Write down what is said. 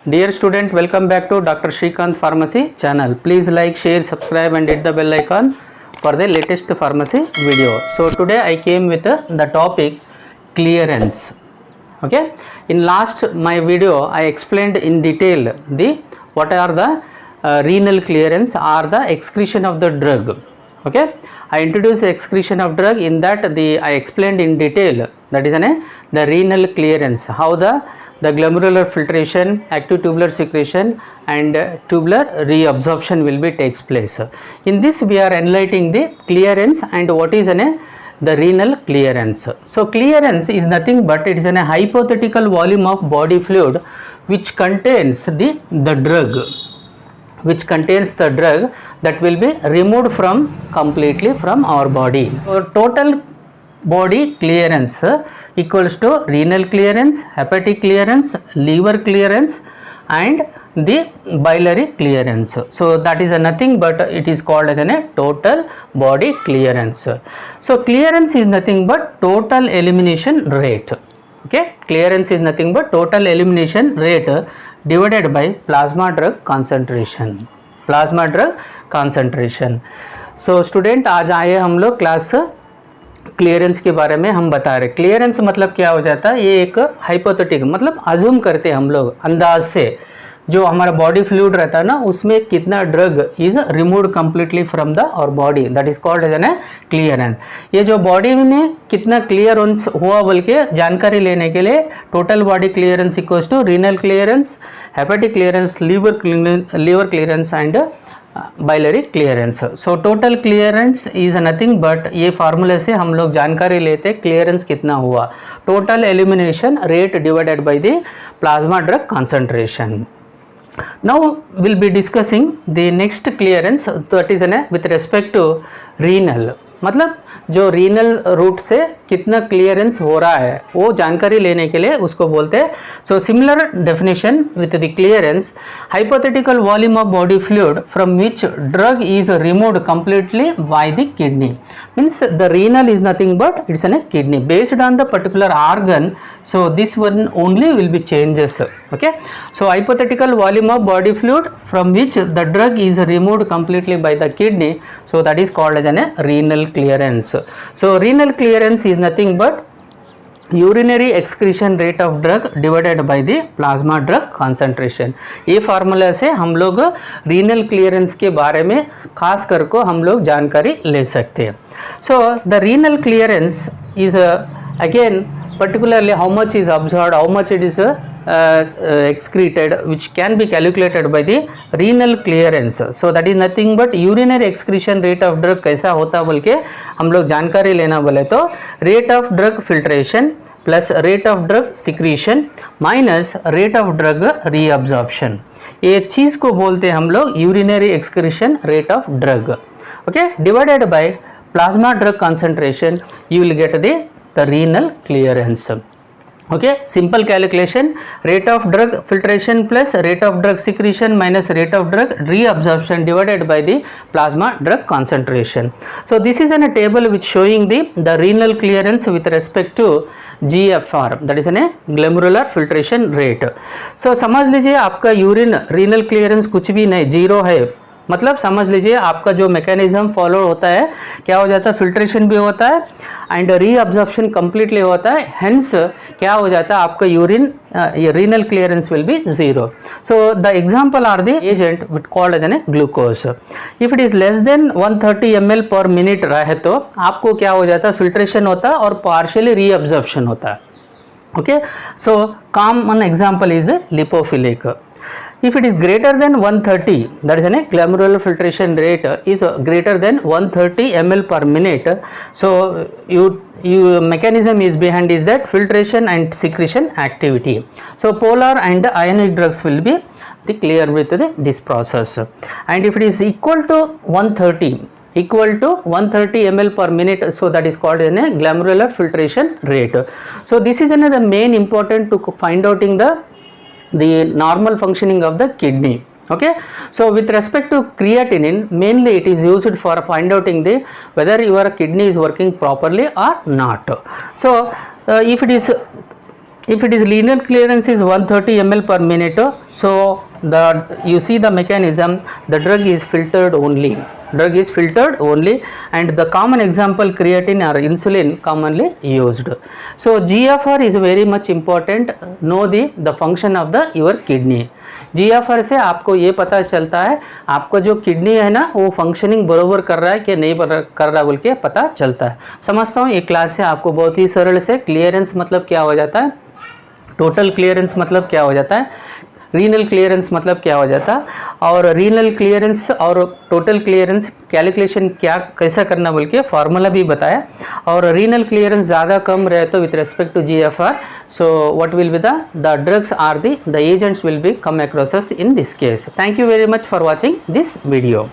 Dear student, welcome back to Dr. Shrikant Pharmacy channel. Please like, share, subscribe and hit the bell icon for the latest pharmacy video. So today I came with the topic clearance. Okay, in last my video I explained in detail the what are the renal clearance or the excretion of the drug. Okay, I introduced the excretion of drug. In that I explained in detail, that is the renal clearance, how the glomerular filtration, active tubular secretion and tubular reabsorption will be takes place. In this we are enlightening the clearance and what is the renal clearance. So clearance is nothing but it is a hypothetical volume of body fluid which contains the drug, that will be removed from completely from our body. So total body clearance equals to renal clearance, hepatic clearance, liver clearance and the biliary clearance. So that is nothing but it is called as a total body clearance. So clearance is nothing but total elimination rate. Okay, clearance is nothing but total elimination rate divided by plasma drug concentration. So student आज आए हम लोग class clearance के बारे में हम बता रहे। क्लियरेंस मतलब क्या हो जाता है, ये एक हाइपोथेटिकल मतलब अज्यूम करते हैं हम लोग अंदाज से, जो हमारा बॉडी फ्लूइड रहता है ना उसमें कितना drug is removed completely from the और body, that is called as an clearance. ये जो बॉडी में कितना क्लियरेंस हुआ बोल के जानकारी लेने के लिए total body clearance equals to renal clearance, hepatic clearance, liver clearance and biliary clearance. So total clearance is nothing but ये फार्मूले से हम लोग जानकारी लेते क्लियरेंस कितना हुआ, total elimination rate divided by the plasma drug concentration. Now we'll be discussing the next clearance, that is with respect to renal, मतलब जो रीनल रूट से कितना क्लियरेंस हो रहा है वो जानकारी लेने के लिए उसको बोलते हैं। So similar definition with the clearance, hypothetical volume of body fluid from which drug is removed completely by the kidney, means the renal is nothing but it's an kidney based on the particular organ. So this one only will be changes. Okay, so hypothetical volume of body fluid from which the drug is removed completely by the kidney, so that is called as a renal clearance. So renal clearance is nothing but urinary excretion rate of drug divided by the plasma drug concentration. ये formula से हम लोग renal clearance के बारे में खास कर को हम लोग जानकारी ले सकते हैं. So the renal clearance is again particularly how much is absorbed, how much it is excreted, which can be calculated by the renal clearance. So that is nothing but urinary excretion rate of drug कैसा होता बोल के हम लोग जानकारी लेना बोले तो rate of drug filtration plus rate of drug secretion minus rate of drug reabsorption, ये चीज़ को बोलते हैं हम लोग urinary excretion rate of drug. Okay, divided by plasma drug concentration, you will get the renal clearance. Okay, simple calculation, rate of drug filtration plus rate of drug secretion minus rate of drug reabsorption divided by the plasma drug concentration. So this is in a table which showing the renal clearance with respect to GFR, that is a glomerular filtration rate. So समझ लीजिए आपका urine renal clearance कुछ भी नहीं, zero है, मतलब समझ लीजिए आपका जो मैकेनिज्म फॉलो होता है क्या हो जाता है, फिल्ट्रेशन भी होता है एंड रीअब्जॉर्प्शन कंप्लीटली होता है, हेंस क्या हो जाता है आपका urine renal clearance will be zero. So the example are the agent which called as an glucose. If it is less than 130 ml per minute रहे तो आपको क्या हो जाता है, फिल्ट्रेशन होता है और पार्शियली रीअब्जॉर्प्शन होता है. Okay, so common example is the lipophilic. If it is greater than 130, that is a glomerular filtration rate is greater than 130 ml per minute. So you mechanism is behind is that filtration and secretion activity. So polar and ionic drugs will be clear with this process. And if it is equal to 130 ml per minute, so that is called a glomerular filtration rate. So this is another main important to find out in the normal functioning of the kidney. Okay, so with respect to creatinine, mainly it is used for find outing the whether your kidney is working properly or not. So if it is if it is linear clearance is 130 ml per minute, so you see the mechanism, the drug is filtered only, and the common example creatine or insulin commonly used. So GFR is very much important. Know the function of the your kidney. GFR से आपको ये पता चलता है आपका जो kidney है ना वो फंक्शनिंग बरोबर कर रहा है कि नहीं कर रहा बोल के पता चलता है। समझता हूँ ये क्लास से आपको बहुत ही सरल से क्लियरेंस मतलब क्या हो जाता है, टोटल क्लियरेंस मतलब क्या हो जाता है, रीनल क्लियरेंस मतलब क्या हो जाता है, और रीनल क्लियरेंस और टोटल क्लियरेंस कैलकुलेशन क्या कैसा करना बोल के फार्मूला भी बताया। और रीनल क्लियरेंस ज़्यादा कम रहे तो with respect to GFR, so what will be the drugs are the agents will be come across us in this case. Thank you very much for watching this video.